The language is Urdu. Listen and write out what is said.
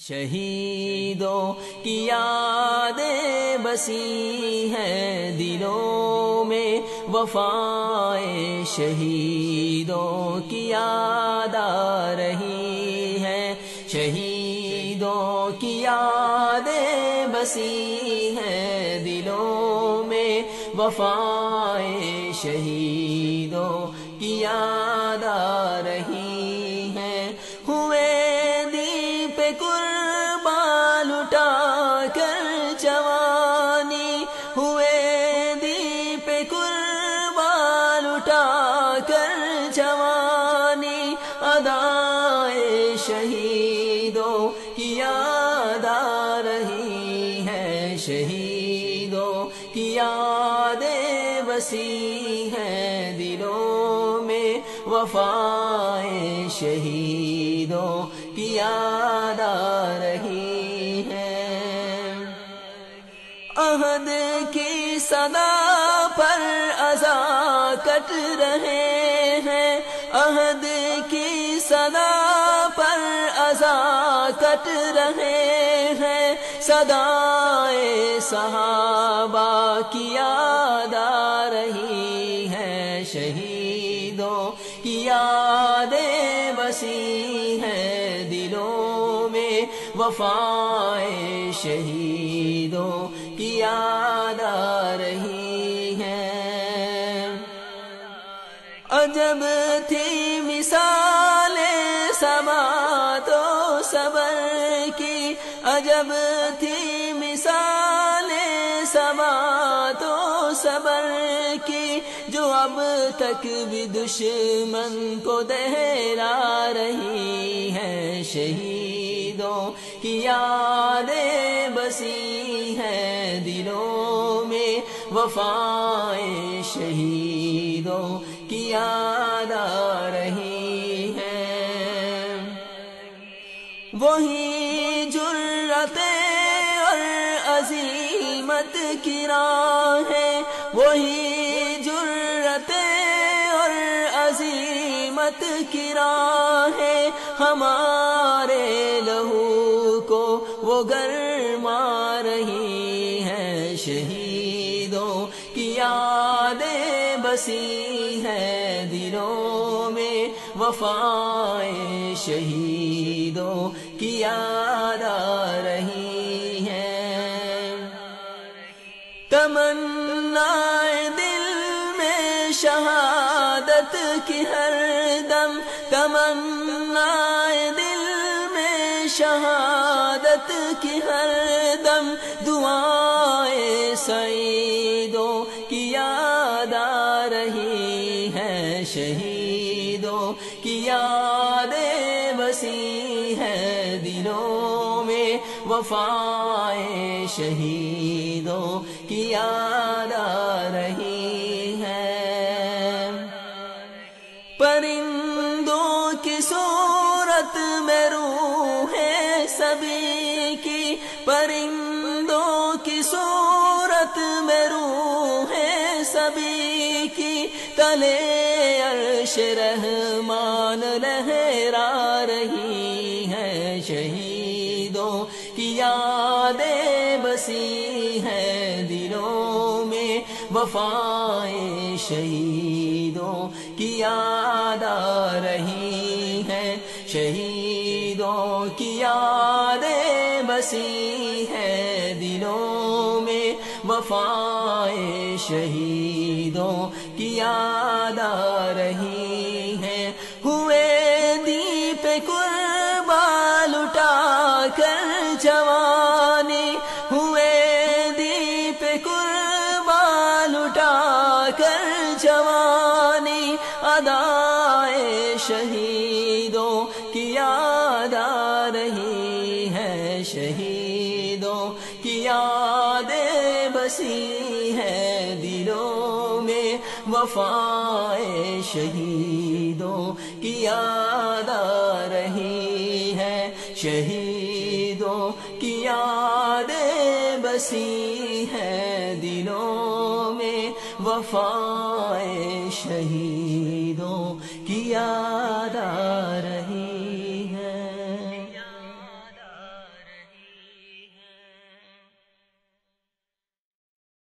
شہیدوں کی یادیں بسی ہیں دلوں میں، وفائے شہیدوں کی یاد آ رہی ہے۔ شہیدوں کی یادیں بسی ہیں دلوں میں، وفائے شہیدوں کی یاد آ رہی ہے۔ ہوئے دیپ قربان لٹا کر جوانی، ہوئے دیپ قربان لٹا کر جوانی، ادائے شہیدوں کی یاد آ رہی ہے۔ شہیدوں کی یادیں بسی ہیں دلوں میں، وفائے شہیدوں کی یاد آ رہی ہے۔ عہد کی صدا پر اذان کٹ رہے ہیں، عہد کی صدا پر اذان کٹ رہے ہیں، صدائے صحابہ کی یاد آ رہی ہے۔ شہیدوں کی یادیں بسی ہیں دلوں میں، وفائے شہیدوں کی یاد آ رہی ہے۔ عجب تھی مثال ثبات و صبر کی، عجب تھی مثال ثبات و صبر کی، جو اب تک بھی دشمن کو دہرا رہی ہے۔ شہیدوں کی یادیں بسی ہیں دلوں میں، وفائے شہیدوں کی یاد آ رہی ہے۔ وہی جرأتیں اور عزیمت کی راہ ہے، وہی جرأتیں اور عزیمت کی راہ ہے، ہمارے لہو کو وہ گرما رہی ہے۔ شہیدوں کی یادیں بسی ہیں دلوں میں، وفائے شہیدوں کی یاد آ رہی ہے۔ تمنا دل میں شہادت کی ہر دم، تمنا دل میں شہادت کی ہر دم، دعائیں سعیدوں کی یاد آ رہی ہے۔ شہیدوں کی یادیں بسی ہیں دلوں میں، وفائے شہیدوں کی یاد آ رہی ہے۔ پرندوں کی صورت میں روح ہے سبھی کی، پرندوں کی صورت میں روح ہے سبھی کی، تلے عرش رحمان لہرا رہی ہے۔ شہیدوں کی یادیں بسی ہیں دلوں میں، وفائے شہیدوں کی یاد آ رہی ہے۔ شہیدوں کی یادیں بسی ہیں دلوں میں، وفائے شہیدوں کی یاد آ رہی ہے۔ ہوئے دیپ قربان لٹا کر جوانی، ہوئے دیپ قربان لٹا کر جوانی، ادائے شہیدوں کی یاد آ رہی ہے۔ شہیدوں کی یادیں بسی ہیں دلوں میں، وفائے شہیدوں کی یاد آ رہی ہے۔ شہیدوں کی یادیں بسی ہیں دلوں میں، وفائے شہیدوں کی یاد آ رہی ہے۔